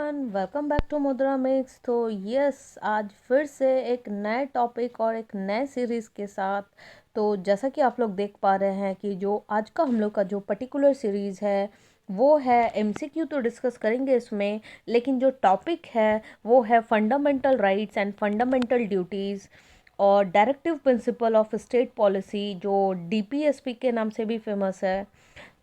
Everyone, welcome back to मुद्रा mix. तो yes, आज फिर से एक नए टॉपिक और एक नए सीरीज़ के साथ। तो जैसा कि आप लोग देख पा रहे हैं कि जो आज का हम लोग का जो पर्टिकुलर सीरीज़ है वो है एमसीक्यू। तो डिस्कस करेंगे इसमें, लेकिन जो टॉपिक है वो है fundamental rights and fundamental duties और directive principle of state policy, जो डीपीएसपी के नाम से भी फेमस है।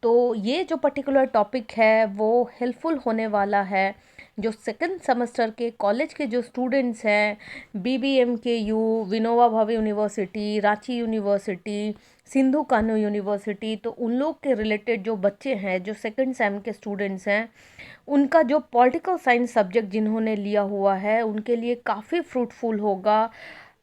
तो ये जो पर्टिकुलर टॉपिक है वो हेल्पफुल होने वाला है जो सेकंड सेमेस्टर के कॉलेज के जो स्टूडेंट्स हैं, बीबीएम के you, Vinoba Bhave university, Ranchi university, Sindhu Kanu university. तो उन लोग के रिलेटेड जो बच्चे हैं, जो सेकंड सेम के स्टूडेंट्स हैं, उनका जो पॉलिटिकल साइंस सब्जेक्ट जिन्होंने लिया हुआ है उनके लिए काफ़ी फ्रूटफुल होगा।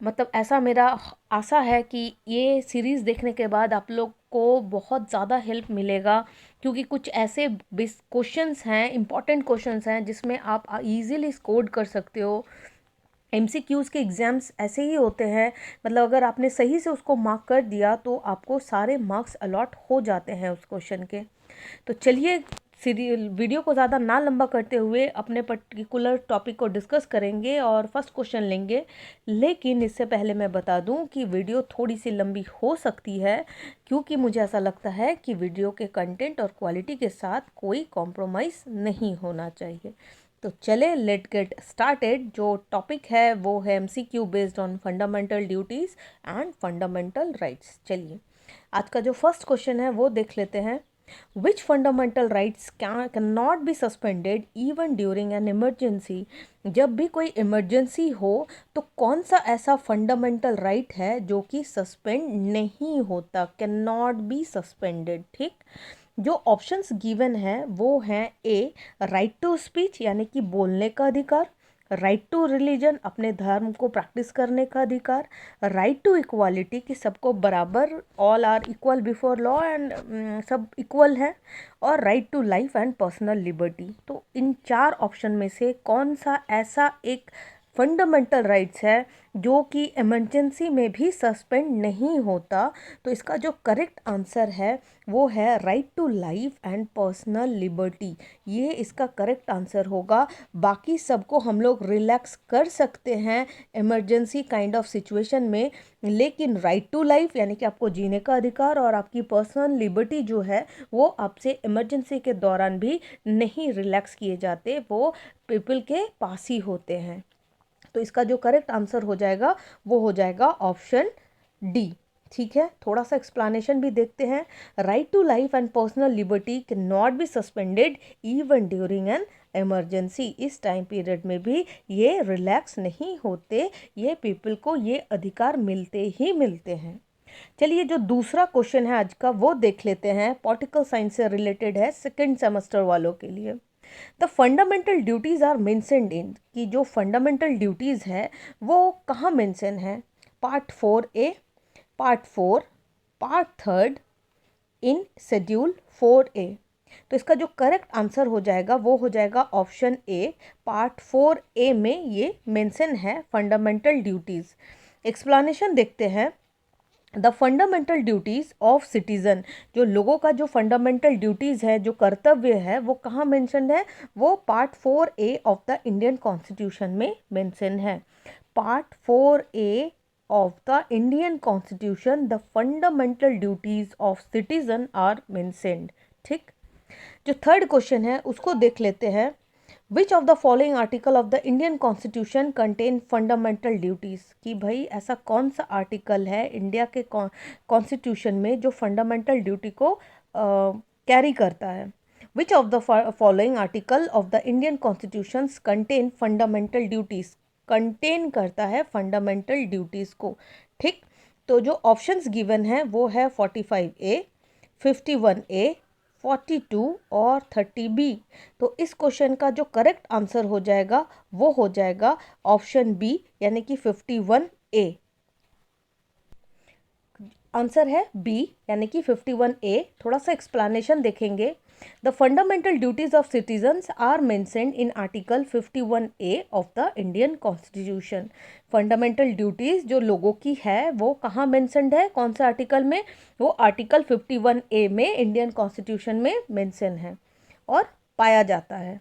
मतलब ऐसा मेरा आशा है कि ये सीरीज़ देखने के बाद आप लोग को बहुत ज़्यादा हेल्प मिलेगा, क्योंकि कुछ ऐसे क्वेश्चंस हैं, इंपॉर्टेंट क्वेश्चंस हैं जिसमें आप इजीली स्कोर कर सकते हो। एमसीक्यूज़ के एग्ज़ाम्स ऐसे ही होते हैं, मतलब अगर आपने सही से उसको मार्क कर दिया तो आपको सारे मार्क्स अलॉट हो जाते हैं उस क्वेश्चन के। तो चलिए सीरियल वीडियो को ज़्यादा ना लंबा करते हुए अपने पर्टिकुलर टॉपिक को डिस्कस करेंगे और फर्स्ट क्वेश्चन लेंगे। लेकिन इससे पहले मैं बता दूं कि वीडियो थोड़ी सी लंबी हो सकती है, क्योंकि मुझे ऐसा लगता है कि वीडियो के कंटेंट और क्वालिटी के साथ कोई कॉम्प्रोमाइज़ नहीं होना चाहिए। तो चले लेट गेट स्टार्टेड। जो टॉपिक है वो है MCQ based on fundamental duties and fundamental rights. चलिए आज का जो फर्स्ट क्वेश्चन है वो देख लेते हैं। Which fundamental rights cannot be suspended even during an emergency? जब भी कोई इमरजेंसी हो तो कौन सा ऐसा फंडामेंटल राइट है जो कि सस्पेंड नहीं होता, कैन नॉट बी सस्पेंडेड। ठीक, जो ऑप्शंस गिवन है वो हैं ए, राइट टू स्पीच यानी कि बोलने का अधिकार, राइट टू रिलीजन अपने धर्म को प्रैक्टिस करने का अधिकार, राइट टू इक्वालिटी कि सबको बराबर, all are equal before law and सब इक्वल है, और right to life and personal liberty. तो इन चार ऑप्शन में से कौन सा ऐसा एक फंडामेंटल राइट्स है जो कि इमरजेंसी में भी सस्पेंड नहीं होता? तो इसका जो करेक्ट आंसर है वो है right to life and personal liberty. ये इसका करेक्ट आंसर होगा। बाकी सबको हम लोग रिलैक्स कर सकते हैं इमरजेंसी काइंड ऑफ सिचुएशन में, लेकिन राइट टू लाइफ यानी कि आपको जीने का अधिकार और आपकी पर्सनल लिबर्टी जो है वो आपसे इमरजेंसी के दौरान भी नहीं रिलैक्स किए जाते, वो पीपल के पास ही होते हैं। तो इसका जो करेक्ट आंसर हो जाएगा वो हो जाएगा ऑप्शन डी। ठीक है, थोड़ा सा एक्सप्लेनेशन भी देखते हैं। Right to life and personal liberty can not be suspended even during an emergency. इस टाइम पीरियड में भी ये रिलैक्स नहीं होते, ये पीपल को ये अधिकार मिलते ही मिलते हैं। चलिए जो दूसरा क्वेश्चन है आज का वो देख लेते हैं। पॉलिटिकल साइंस से रिलेटेड है, सेकेंड सेमेस्टर वालों के लिए। The fundamental duties are mentioned in, कि जो फंडामेंटल ड्यूटीज़ है वो कहाँ मेंशन है? Part 4A, part 4, part 3 in schedule 4A। तो इसका जो करेक्ट आंसर हो जाएगा वो हो जाएगा ऑप्शन ए, पार्ट 4A में ये मेंशन है फंडामेंटल ड्यूटीज़। एक्सप्लेनेशन देखते हैं। The fundamental duties of citizen, जो लोगों का जो फंडामेंटल ड्यूटीज़ है, जो कर्तव्य है, वो कहाँ मेंशन है? वो part 4A of the Indian constitution में मेंशन है। Part 4A of the Indian constitution, the fundamental duties of citizen are mentioned. ठीक, जो थर्ड क्वेश्चन है उसको देख लेते हैं। Which of the following article of the Indian constitution contain fundamental duties, कि भाई ऐसा कौन सा आर्टिकल है इंडिया के कॉन्स्टिट्यूशन में जो फंडामेंटल ड्यूटी को कैरी करता है? विच of the following article of the Indian constitution contain fundamental duties, contain करता है फंडामेंटल ड्यूटीज़ को। ठीक, तो जो ऑप्शंस गिवन है वो है 45A, 51A, 42 और 30B। तो इस क्वेश्चन का जो करेक्ट आंसर हो जाएगा वो हो जाएगा ऑप्शन बी, यानी कि 51A। आंसर है बी, यानी कि 51A। थोड़ा सा एक्सप्लेनेशन देखेंगे। The fundamental duties of citizens are mentioned in article 51A of the Indian constitution. Fundamental duties जो लोगों की है वो कहाँ मेंशन्ड है, कौन सा आर्टिकल में? वो आर्टिकल 51A में इंडियन कॉन्स्टिट्यूशन में मेंशन है और पाया जाता है।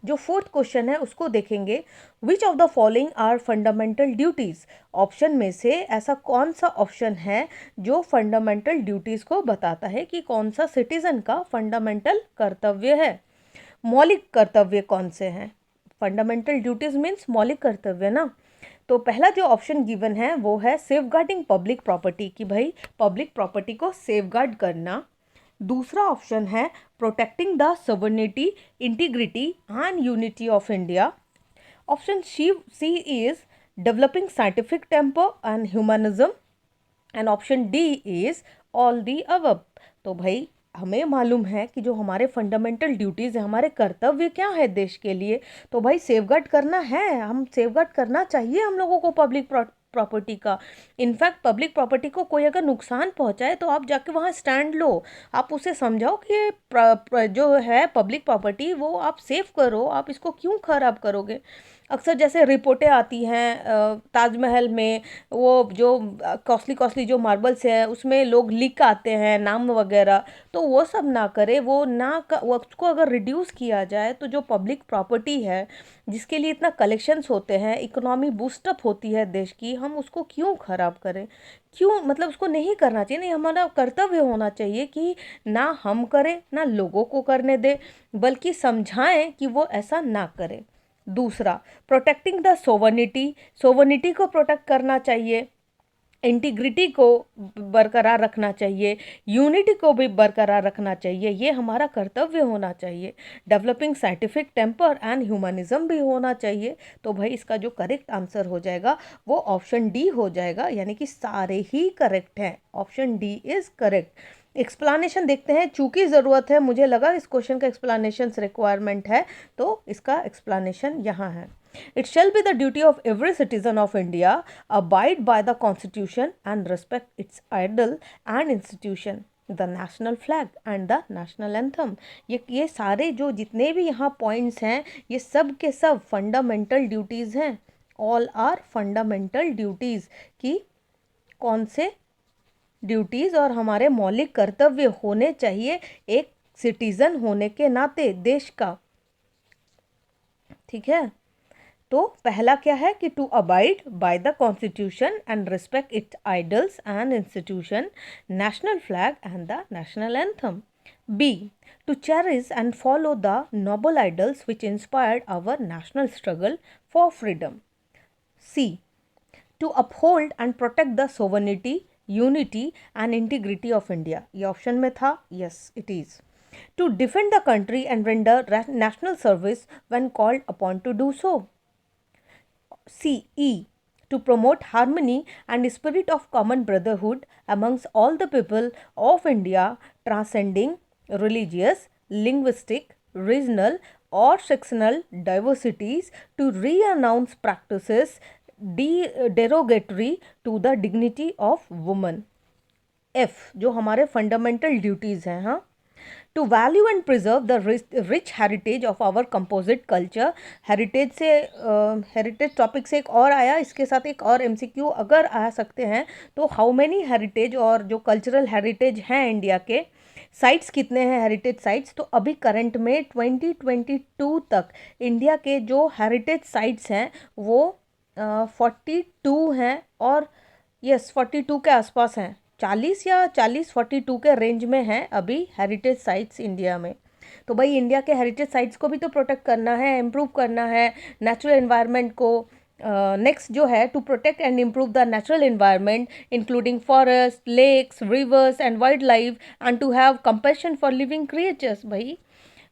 जो फोर्थ क्वेश्चन है उसको देखेंगे, which of the following are fundamental duties. Option में से ऐसा कौन सा ऑप्शन है जो फंडामेंटल ड्यूटीज को बताता है कि कौन सा सिटीजन का फंडामेंटल कर्तव्य है। मौलिक कर्तव्य कौन से हैं? फंडामेंटल ड्यूटीज मीन्स मौलिक कर्तव्य ना। तो पहला जो ऑप्शन गिवन है वो है सेफगार्डिंग पब्लिक प्रॉपर्टी, कि भाई पब्लिक प्रॉपर्टी को सेफगार्ड करना। दूसरा ऑप्शन है protecting the sovereignty, integrity and unity of India. Option C is developing scientific temper and humanism, and option D is all the above. तो भाई हमें मालूम है कि जो हमारे फंडामेंटल ड्यूटीज़ है, हमारे कर्तव्य क्या है देश के लिए, तो भाई सेफगार्ड करना है, हम सेफगार्ड करना चाहिए हम लोगों को पब्लिक प्रॉपर्टी का। इनफैक्ट पब्लिक प्रॉपर्टी को कोई अगर नुकसान पहुंचाए तो आप जाके वहाँ स्टैंड लो, आप उसे समझाओ कि जो है पब्लिक प्रॉपर्टी वो आप सेफ करो, आप इसको क्यों खराब करोगे। अक्सर जैसे रिपोर्टें आती हैं ताजमहल में वो जो कॉस्टली जो मार्बल्स हैं उसमें लोग लीक आते हैं नाम वगैरह, तो वो सब ना करे, वो उसको अगर रिड्यूस किया जाए तो जो पब्लिक प्रॉपर्टी है जिसके लिए इतना कलेक्शंस होते हैं, इकोनॉमी बूस्टअप होती है देश की, हम उसको क्यों खराब करें, क्यों, मतलब उसको नहीं करना चाहिए। नहीं, हमारा कर्तव्य होना चाहिए कि ना हम करें ना लोगों को करने दें, बल्कि समझाएं कि वो ऐसा ना करें। दूसरा, प्रोटेक्टिंग द सोवर्निटी को प्रोटेक्ट करना चाहिए, इंटीग्रिटी को बरकरार रखना चाहिए, यूनिटी को भी बरकरार रखना चाहिए, ये हमारा कर्तव्य होना चाहिए। Developing scientific temper and humanism भी होना चाहिए। तो भाई इसका जो करेक्ट आंसर हो जाएगा वो ऑप्शन डी हो जाएगा, यानी कि सारे ही करेक्ट हैं, option D is correct. Explanation देखते हैं, चूंकि ज़रूरत है, मुझे लगा इस क्वेश्चन का एक्सप्लानेशन रिक्वायरमेंट है, तो इसका एक्सप्लानेशन यहाँ है। It shall be the duty of every citizen of India abide by the Constitution and respect its idol and institution, the national flag and the national anthem। ये सारे जो जितने भी यहाँ पॉइंट्स हैं ये सब के सब फंडामेंटल ड्यूटीज़ हैं, ऑल आर फंडामेंटल ड्यूटीज़, कि कौन से ड्यूटीज़ और हमारे मौलिक कर्तव्य होने चाहिए एक सिटीज़न होने के नाते देश का। ठीक है, तो पहला क्या है कि to abide by the constitution and respect its ideals and institution, national flag and the national anthem. B, to cherish and follow the noble ideals which inspired our national struggle for freedom. C, to uphold and protect the sovereignty, unity and integrity of India. ये option में था, yes it is. To defend the country and render national service when called upon to do so. CE, to promote harmony and spirit of common brotherhood amongst all the people of India, transcending religious, linguistic, regional or sectional diversities, to re-announce practices derogatory to the dignity of woman। F, जो हमारे fundamental duties हैं, हाँ, to value and preserve the rich heritage of our composite culture. Heritage से heritage topic से एक और आया, इसके साथ एक और MCQ अगर आ सकते हैं तो हाउ मेनी हेरिटेज और जो कल्चरल हेरिटेज हैं इंडिया के, साइट्स कितने हैं हेरिटेज साइट्स। तो अभी करंट में 2022 तक इंडिया के जो हेरिटेज साइट्स हैं वो 42 हैं, और यस 42 के आसपास हैं, 40 के रेंज में हैं अभी हेरिटेज साइट्स इंडिया में। तो भाई इंडिया के हेरिटेज साइट्स को भी तो प्रोटेक्ट करना है, इम्प्रूव करना है नेचुरल एनवायरनमेंट को। नेक्स्ट जो है, to protect and improve the natural environment including forest, lakes, rivers and wild life, and to have compassion for living creatures. भाई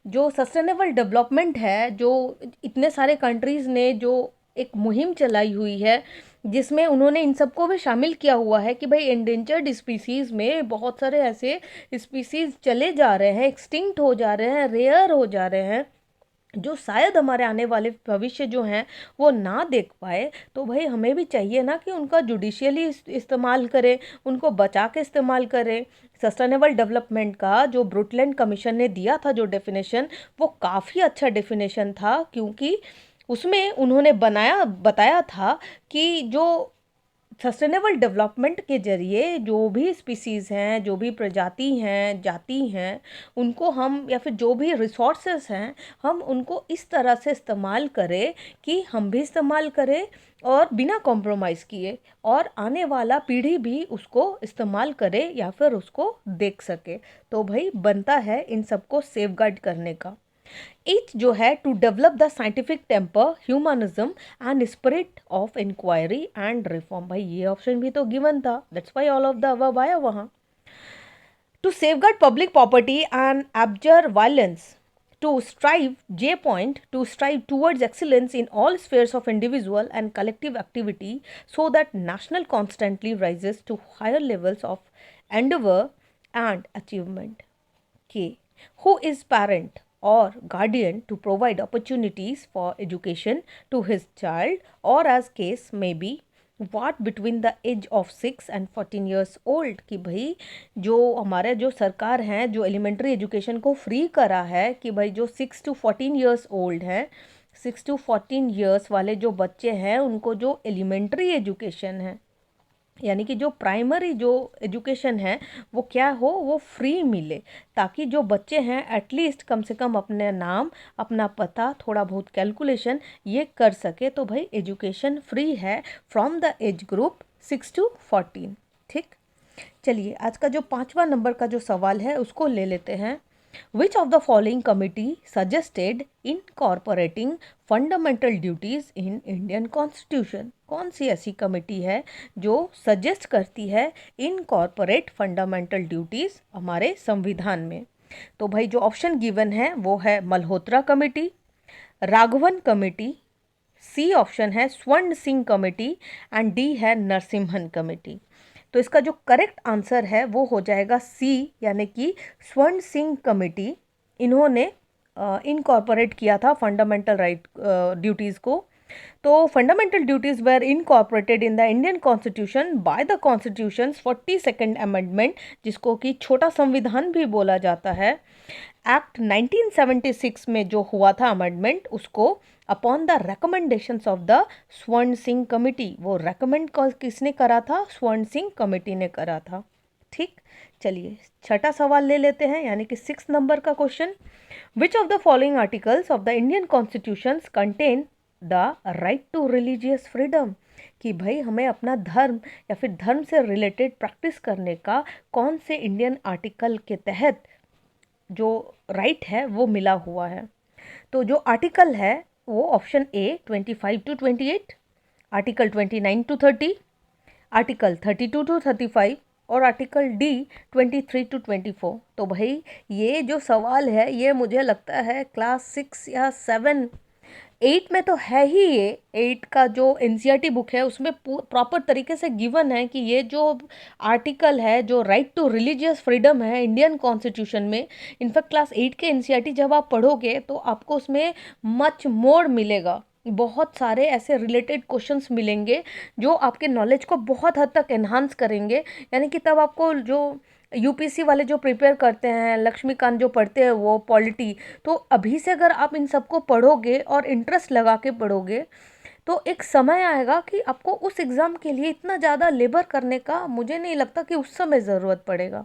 जो सस्टेनेबल डेवलपमेंट है, जो इतने सारे कंट्रीज़ ने जो एक मुहिम चलाई हुई है जिसमें उन्होंने इन सबको भी शामिल किया हुआ है कि भाई एंडेंजर्ड स्पीसीज़ में बहुत सारे ऐसे स्पीसीज़ चले जा रहे हैं, एक्सटिंक्ट हो जा रहे हैं, रेयर हो जा रहे हैं, जो शायद हमारे आने वाले भविष्य जो हैं वो ना देख पाए। तो भाई हमें भी चाहिए ना कि उनका जुडिशियली इस्तेमाल करें, उनको बचा के इस्तेमाल करें। सस्टेनेबल डेवलपमेंट का जो ब्रुटलैंड कमीशन ने दिया था जो डेफिनेशन, वो काफ़ी अच्छा डेफिनेशन था, क्योंकि उसमें उन्होंने बताया था कि जो सस्टेनेबल डेवलपमेंट के जरिए जो भी स्पीसीज़ हैं, जो भी प्रजाति हैं, जाति हैं, उनको हम या फिर जो भी रिसोर्सेस हैं, हम उनको इस तरह से इस्तेमाल करें कि हम भी इस्तेमाल करें और बिना कॉम्प्रोमाइज़ किए, और आने वाला पीढ़ी भी उसको इस्तेमाल करे या फिर उसको देख सके। तो भाई बनता है इन सबको सेफगार्ड करने का। Each जो है to develop the scientific temper, humanism and spirit of inquiry and reform. भाई ये ऑप्शन भी तो गिवन था, that's why all of the above आया वहाँ। To safeguard public property and abjure violence, to strive J point to strive towards excellence in all spheres of individual and collective activity, so that national constantly rises to higher levels of endeavor and achievement. K. Who is parent or guardian to provide opportunities for education to his child, or as case may be what between the age of 6 and 14 years old। कि भाई जो हमारे जो सरकार हैं जो elementary education को free करा है, कि भाई जो 6 to 14 years old हैं, 6 to 14 years वाले जो बच्चे हैं उनको जो एलिमेंट्री एजुकेशन है, यानी कि जो प्राइमरी जो एजुकेशन है वो क्या हो, वो फ्री मिले, ताकि जो बच्चे हैं एटलीस्ट कम से कम अपने नाम, अपना पता, थोड़ा बहुत कैलकुलेशन ये कर सके। तो भाई एजुकेशन फ्री है from the age group 6 to 14। ठीक, चलिए आज का जो 5वां नंबर का जो सवाल है उसको ले लेते हैं। Which of the following committee suggested incorporating fundamental duties in Indian Constitution? कौन सी ऐसी कमेटी है जो सजेस्ट करती है इनकॉर्पोरेट फंडामेंटल ड्यूटीज हमारे संविधान में? तो भाई जो ऑप्शन गिवन है वो है Malhotra committee, Raghavan committee, C option है Swaran Singh committee and D है नरसिम्हन कमेटी। तो इसका जो करेक्ट आंसर है वो हो जाएगा सी, यानी कि स्वर्ण सिंह कमेटी। इन्होंने इनकॉर्पोरेट किया था फंडामेंटल राइट ड्यूटीज़ को। तो fundamental duties were incorporated in the Indian constitution by the constitutions 42nd amendment, जिसको कि छोटा संविधान भी बोला जाता है। एक्ट 1976 में जो हुआ था अमेंडमेंट, उसको upon the recommendations of the स्वर्ण सिंह कमेटी, वो रेकमेंड किसने करा था? स्वर्ण सिंह कमेटी ने करा था। ठीक, चलिए छठा सवाल ले लेते हैं, यानी कि 6 नंबर का question. Which of the following articles of the Indian constitutions contain the right to religious freedom? कि भाई हमें अपना धर्म या फिर धर्म से रिलेटेड प्रैक्टिस करने का कौन से इंडियन आर्टिकल के तहत जो राइट है वो मिला हुआ है? तो जो आर्टिकल है वो option A 25 to 28, article 29 to 30, article 32 to 35 और आर्टिकल डी 23 to 24। तो भाई ये जो सवाल है ये मुझे लगता है क्लास 6 या 7, 8 में तो है ही। ये 8 का जो एनसीईआरटी बुक है उसमें प्रॉपर तरीके से गिवन है कि ये जो आर्टिकल है, जो राइट टू रिलीजियस फ्रीडम है इंडियन कॉन्स्टिट्यूशन में, इनफैक्ट क्लास 8 के एनसीईआरटी जब आप पढ़ोगे तो आपको उसमें मच मोर मिलेगा, बहुत सारे ऐसे रिलेटेड क्वेश्चंस मिलेंगे जो आपके नॉलेज को बहुत हद तक एनहांस करेंगे। यानी कि तब आपको जो यूपीसी वाले जो प्रिपेयर करते हैं, लक्ष्मीकांत जो पढ़ते हैं वो पॉलिटी, तो अभी से अगर आप इन सबको पढ़ोगे और इंटरेस्ट लगा के पढ़ोगे तो एक समय आएगा कि आपको उस एग्ज़ाम के लिए इतना ज़्यादा लेबर करने का मुझे नहीं लगता कि उस समय ज़रूरत पड़ेगा।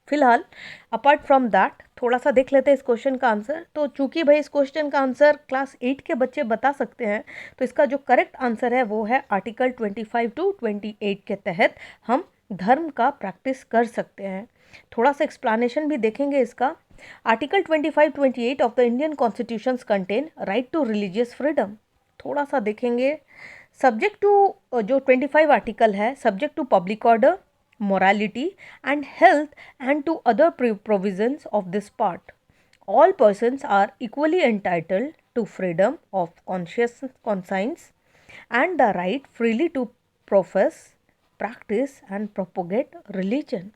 फिलहाल अपार्ट फ्रॉम दैट थोड़ा सा देख लेते हैं इस क्वेश्चन का आंसर। तो चूंकि भाई इस क्वेश्चन का आंसर क्लास 8 के बच्चे बता सकते हैं, तो इसका जो करेक्ट आंसर है वो है आर्टिकल 25 to 28 के तहत हम धर्म का प्रैक्टिस कर सकते हैं। थोड़ा सा एक्सप्लेनेशन भी देखेंगे इसका। Article 25-28 of the Indian constitutions contain right to religious freedom. थोड़ा सा देखेंगे। सब्जेक्ट टू जो 25 आर्टिकल है, subject to public order, morality and health and to other provisions of this part. All persons are equally entitled to freedom of conscience and the right freely to profess, practice and propagate religion.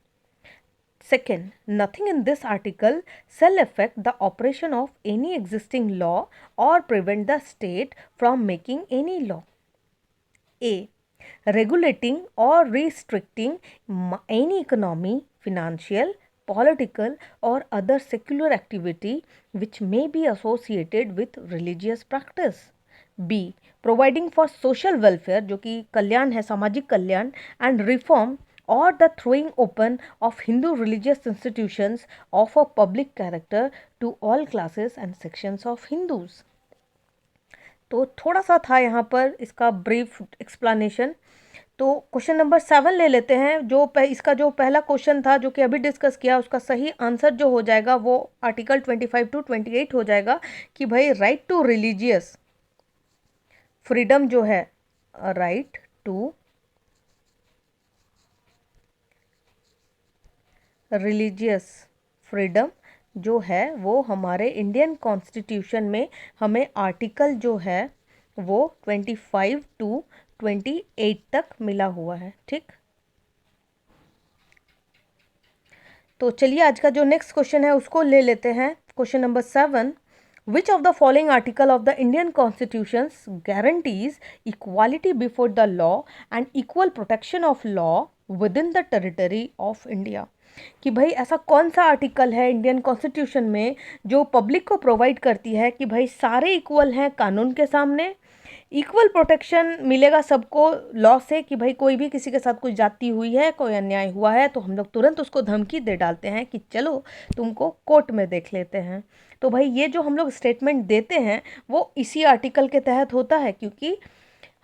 Second, nothing in this article shall affect the operation of any existing law or prevent the state from making any law. A. Regulating or restricting any economy, financial, political or other secular activity which may be associated with religious practice. B providing for social welfare, जो कि कल्याण है, सामाजिक कल्याण, and reform or the throwing open of Hindu religious institutions of a public character to all classes and sections of Hindus। तो थोड़ा सा था यहाँ पर इसका ब्रीफ एक्सप्लेनेशन। तो क्वेश्चन नंबर 7 ले लेते हैं। इसका जो पहला क्वेश्चन था जो कि अभी डिस्कस किया, उसका सही आंसर जो हो जाएगा वो आर्टिकल 25 to 28 हो जाएगा कि भाई राइट टू रिलीजियस फ्रीडम जो है, राइट टू रिलीजियस फ्रीडम जो है वो हमारे इंडियन कॉन्स्टिट्यूशन में हमें आर्टिकल जो है वो 25 to 28 तक मिला हुआ है। ठीक, तो चलिए आज का जो नेक्स्ट क्वेश्चन है उसको ले लेते हैं। Question number 7, which of the following article of the Indian constitution guarantees equality before the law and equal protection of law within the territory of India. कि भाई ऐसा कौन सा आर्टिकल है इंडियन कॉन्स्टिट्यूशन में जो पब्लिक को provide करती है कि भाई सारे इक्वल हैं कानून के सामने, इक्वल प्रोटेक्शन मिलेगा सबको लॉ से, कि भाई कोई भी किसी के साथ कोई जाति हुई है, कोई अन्याय हुआ है तो हम लोग तुरंत उसको धमकी दे डालते हैं कि चलो तुमको कोर्ट में देख लेते हैं। तो भाई ये जो हम लोग स्टेटमेंट देते हैं वो इसी आर्टिकल के तहत होता है, क्योंकि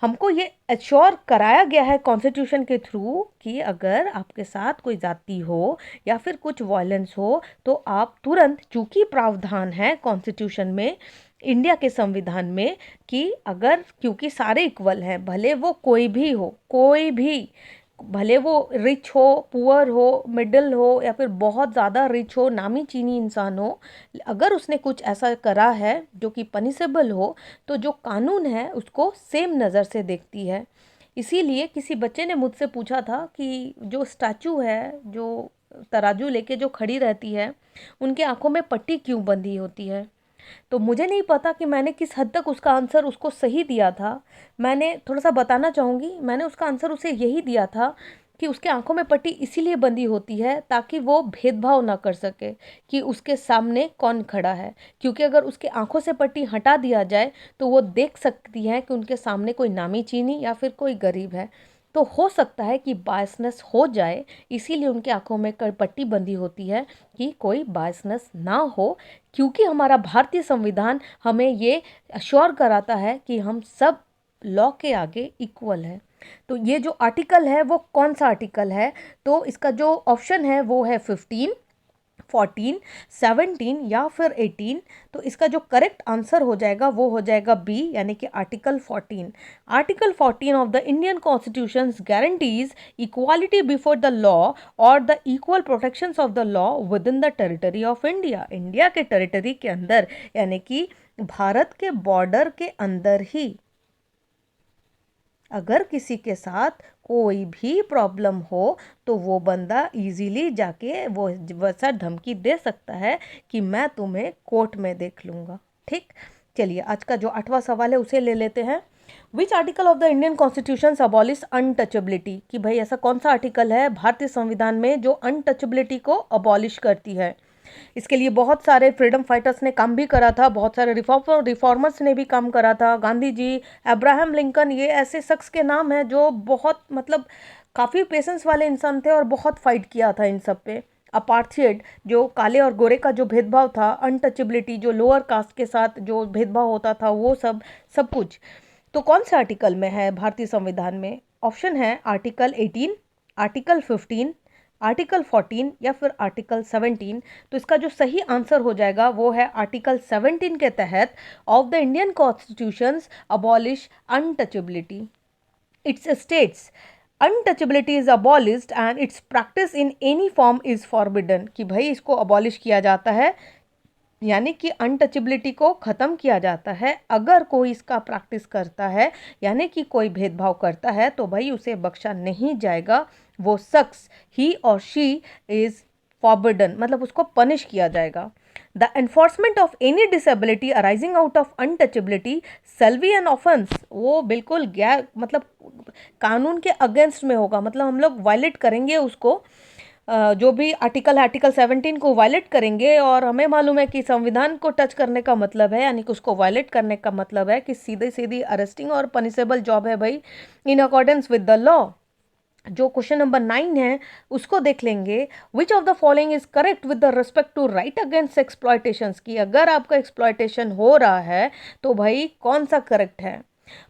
हमको ये एश्योर कराया गया है कॉन्स्टिट्यूशन के थ्रू कि अगर आपके साथ कोई जाति हो या फिर कुछ वायलेंस हो तो आप तुरंत, चूंकि प्रावधान है कॉन्स्टिट्यूशन में, इंडिया के संविधान में, कि अगर, क्योंकि सारे इक्वल हैं, भले वो कोई भी हो, कोई भी, भले वो रिच हो, पुअर हो, मिडिल हो या फिर बहुत ज़्यादा रिच हो, नामी चीनी इंसान हो, अगर उसने कुछ ऐसा करा है जो कि पनिशेबल हो तो जो कानून है उसको सेम नज़र से देखती है। इसीलिए किसी बच्चे ने मुझसे पूछा था कि जो स्टैचू है, जो तराजू लेके जो खड़ी रहती है, उनके आंखों में पट्टी क्यों बंधी होती है। तो मुझे नहीं पता कि मैंने किस हद तक उसका आंसर उसको सही दिया था। मैंने थोड़ा सा बताना चाहूँगी, मैंने उसका आंसर उसे यही दिया था कि उसके आंखों में पट्टी इसीलिए बंधी होती है ताकि वो भेदभाव ना कर सके कि उसके सामने कौन खड़ा है, क्योंकि अगर उसके आंखों से पट्टी हटा दिया जाए तो वो देख सकती है कि उनके सामने कोई नामी चीनी या फिर कोई गरीब है। तो हो सकता है कि बायसनेस हो जाए, इसीलिए उनकी आंखों में पट्टी बंधी होती है कि कोई बायसनेस ना हो, क्योंकि हमारा भारतीय संविधान हमें ये अश्योर कराता है कि हम सब लॉ के आगे इक्वल है। तो ये जो आर्टिकल है वो कौन सा आर्टिकल है, तो इसका जो ऑप्शन है वो है 15, 14, 17 या फिर 18। तो इसका जो करेक्ट आंसर हो जाएगा वो हो जाएगा बी, यानी कि article 14। Article 14 of the Indian constitution guarantees equality before the law और the equal protections of the law within the territory of India. India के टेरिटरी के अंदर, यानी कि भारत के बॉर्डर के अंदर ही अगर किसी के साथ कोई भी प्रॉब्लम हो तो वो बंदा इजीली जाके वो वैसा धमकी दे सकता है कि मैं तुम्हें कोर्ट में देख लूँगा। ठीक, चलिए आज का जो 8वां सवाल है उसे ले लेते हैं। Which article of the Indian constitution abolish untouchability. कि भाई ऐसा कौन सा आर्टिकल है भारतीय संविधान में जो अनटचेबिलिटी को अबॉलिश करती है। इसके लिए बहुत सारे फ्रीडम फाइटर्स ने काम भी करा था, बहुत सारे रिफॉर्मर्स ने भी काम करा था, गांधी जी, अब्राहम लिंकन, ये ऐसे शख्स के नाम हैं जो बहुत मतलब काफ़ी पेशेंस वाले इंसान थे और बहुत फाइट किया था इन सब पे। अपार्थेड, जो काले और गोरे का जो भेदभाव था, अनटचेबिलिटी, जो लोअर कास्ट के साथ जो भेदभाव होता था, वो सब सब कुछ। तो कौन से आर्टिकल में है भारतीय संविधान में? ऑप्शन है आर्टिकल 18, आर्टिकल 15, आर्टिकल 14 या फिर आर्टिकल 17। तो इसका जो सही आंसर हो जाएगा वो है आर्टिकल 17 के तहत of the Indian constitutions abolish untouchability. It's states untouchability is abolished and it's practice in any form is forbidden. कि भाई इसको अबॉलिश किया जाता है, यानी कि अनटचेबिलिटी को ख़त्म किया जाता है। अगर कोई इसका प्रैक्टिस करता है, यानी कि कोई भेदभाव करता है, तो भाई उसे बख्शा नहीं जाएगा। वो शख्स, ही और शी इज़ फॉरबिडन, मतलब उसको पनिश किया जाएगा। The enforcement of any disability arising out of untouchability shall be an offence. वो बिल्कुल गैर मतलब कानून के अगेंस्ट में होगा, मतलब हम लोग वायलेट करेंगे उसको। जो भी आर्टिकल है आर्टिकल 17 को वायलेट करेंगे, और हमें मालूम है कि संविधान को टच करने का मतलब है, यानी कि उसको वायलेट करने का मतलब है कि सीधे सीधी अरेस्टिंग और पनिशेबल जॉब है भाई, in accordance with the law. जो क्वेश्चन नंबर 9 है उसको देख लेंगे। Which of the following is correct with the respect to right against exploitation, की अगर आपका एक्सप्लॉयटेशन हो रहा है तो भाई कौन सा करेक्ट है।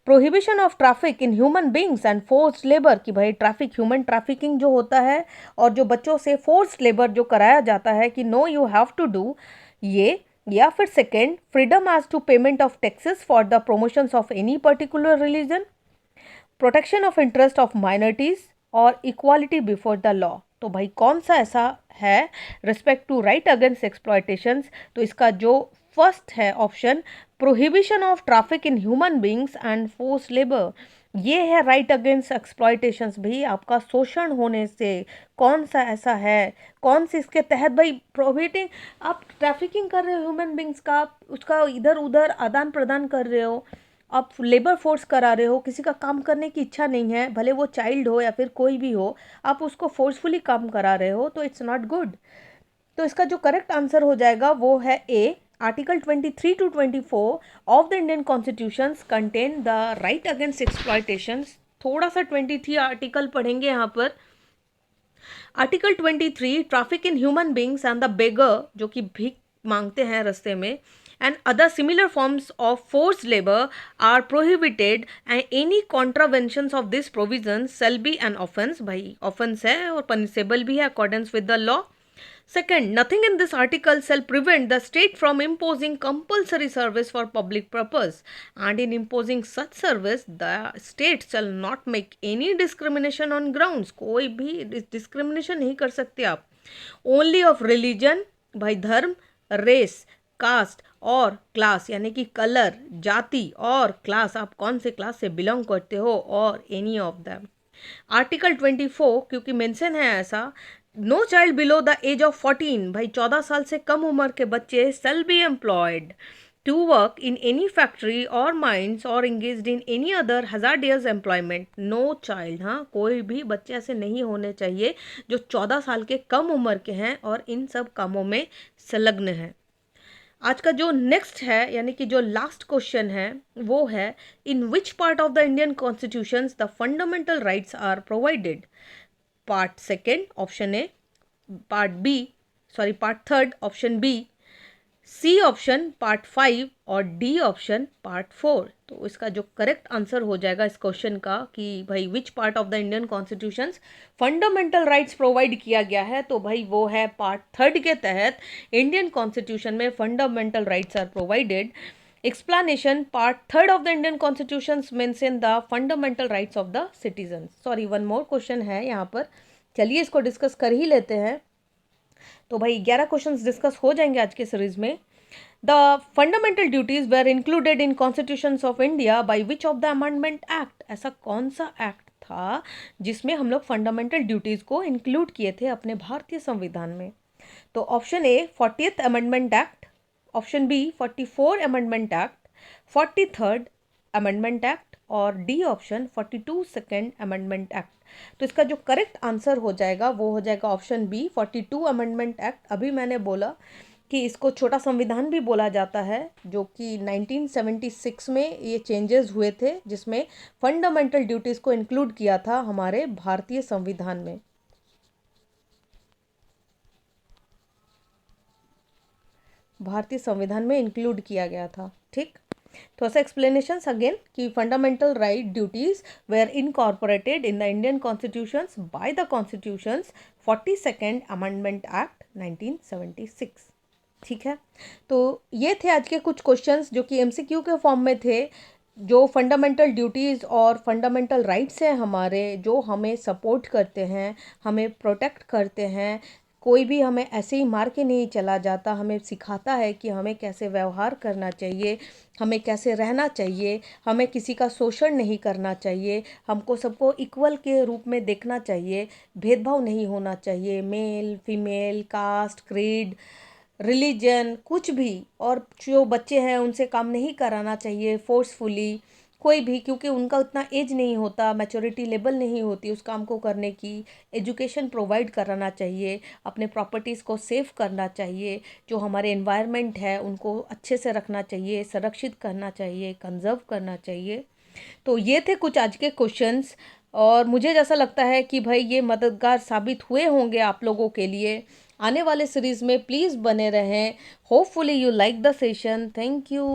Prohibition of traffic in human beings and forced labour, कि भाई ट्रैफिक ह्यूमन ट्रैफिकिंग जो होता है और जो बच्चों से फोर्स्ड लेबर जो कराया जाता है कि no you have to do ये। या फिर second, freedom as to payment of taxes for the promotions of any particular religion, protection of interest of minorities और इक्वालिटी बिफोर द लॉ। तो भाई कौन सा ऐसा है respect to right against exploitations, तो इसका जो फर्स्ट है option, prohibition of traffic in human beings and force labour, ये है राइट अगेंस्ट एक्सप्लॉयटेशंस। भाई आपका शोषण होने से कौन सा ऐसा है, कौन से इसके तहत भाई प्रोहिबिटिंग, आप ट्रैफिकिंग कर रहे हो ह्यूमन बींग्स का, उसका इधर उधर आदान प्रदान कर रहे हो, आप लेबर फोर्स करा रहे हो, किसी का काम करने की इच्छा नहीं है, भले वो चाइल्ड हो या फिर कोई भी हो, आप उसको फोर्सफुली काम करा रहे हो, तो इट्स नॉट गुड। तो इसका जो करेक्ट आंसर हो जाएगा वो है A, article 23 to 24 of the Indian constitution contain the right against exploitation. थोड़ा सा 23 आर्टिकल पढ़ेंगे यहाँ पर। Article 23, traffic in human beings and the begar, जो कि भीख मांगते हैं रास्ते में, and other similar forms of forced labor are prohibited, and any contraventions of this provision shall be an offence। भाई offence है और punishable भी है accordance with the law। Second, nothing in this article shall prevent the state from imposing compulsory service for public purpose, and in imposing such service the state shall not make any discrimination on grounds, कोई भी discrimination नहीं कर सकते आप, only of religion, भाई धर्म, race, cast और class, यानी कि कलर, जाति और क्लास, आप कौन से क्लास से बिलोंग करते हो, और एनी ऑफ दैम। आर्टिकल 24 क्योंकि मेंशन है ऐसा, no child below the age of 14, भाई 14 साल से कम उम्र के बच्चे shall be employed to work in any factory और माइंस और engaged in any other hazardous employment. No child, हाँ कोई भी बच्चे ऐसे नहीं होने चाहिए जो 14 साल के कम उम्र के हैं और इन सब कामों में संलग्न हैं। आज का जो नेक्स्ट है यानी कि जो लास्ट क्वेश्चन है वो है, in which part of the Indian constitution the fundamental rights are provided. Part second option A, part third option B, C option part 5 और डी ऑप्शन पार्ट 4। तो इसका जो करेक्ट आंसर हो जाएगा इस क्वेश्चन का कि भाई विच part of the Indian constitution fundamental rights provide किया गया है, तो भाई वो है पार्ट थर्ड के तहत इंडियन कॉन्स्टिट्यूशन में fundamental rights are provided. Explanation, part third of the Indian constitution mention the fundamental rights of the citizen. Sorry, one more question है यहाँ पर, चलिए इसको डिस्कस कर ही लेते हैं। तो भाई 11 क्वेश्चंस डिस्कस हो जाएंगे आज के सीरीज में। The fundamental duties were included in constitution of India by which of the amendment act, ऐसा कौन सा एक्ट था जिसमें हम लोग फंडामेंटल ड्यूटीज को इंक्लूड किए थे अपने भारतीय संविधान में। तो option A 40th amendment act, option B 44 amendment act, 43rd amendment act और D option 42 second amendment act. तो इसका जो करेक्ट आंसर हो जाएगा वो हो जाएगा ऑप्शन बी 42 अमेंडमेंट एक्ट। अभी मैंने बोला कि इसको छोटा संविधान भी बोला जाता है, जो कि 1976 में ये चेंजेस हुए थे जिसमें फंडामेंटल ड्यूटीज़ को इंक्लूड किया था हमारे भारतीय संविधान में। भारतीय संविधान में इंक्लूड किया गया था। ठीक, तो ऐसा एक्सप्लेनेशंस अगेन कि fundamental right duties were incorporated in the Indian constitutions by the constitutions 42nd amendment act 1976। ठीक है, तो ये थे आज के कुछ क्वेश्चंस जो कि एमसीक्यू के फॉर्म में थे, जो फंडामेंटल ड्यूटीज़ और फंडामेंटल राइट्स हैं हमारे, जो हमें सपोर्ट करते हैं, हमें प्रोटेक्ट करते हैं। कोई भी हमें ऐसे ही मार के नहीं चला जाता, हमें सिखाता है कि हमें कैसे व्यवहार करना चाहिए, हमें कैसे रहना चाहिए, हमें किसी का शोषण नहीं करना चाहिए, हमको सबको इक्वल के रूप में देखना चाहिए, भेदभाव नहीं होना चाहिए, male female, caste, creed, religion, कुछ भी। और जो बच्चे हैं उनसे काम नहीं कराना चाहिए फोर्सफुली, कोई भी, क्योंकि उनका उतना एज नहीं होता, मैच्योरिटी लेवल नहीं होती उस काम को करने की। एजुकेशन प्रोवाइड कराना चाहिए, अपने प्रॉपर्टीज़ को सेव करना चाहिए, जो हमारे एनवायरनमेंट है उनको अच्छे से रखना चाहिए, संरक्षित करना चाहिए, कंजर्व करना चाहिए। तो ये थे कुछ आज के क्वेश्चंस, और मुझे जैसा लगता है कि भाई ये मददगार साबित हुए होंगे आप लोगों के लिए। आने वाले सीरीज़ में प्लीज़ बने रहें। Hopefully you like the session. Thank you.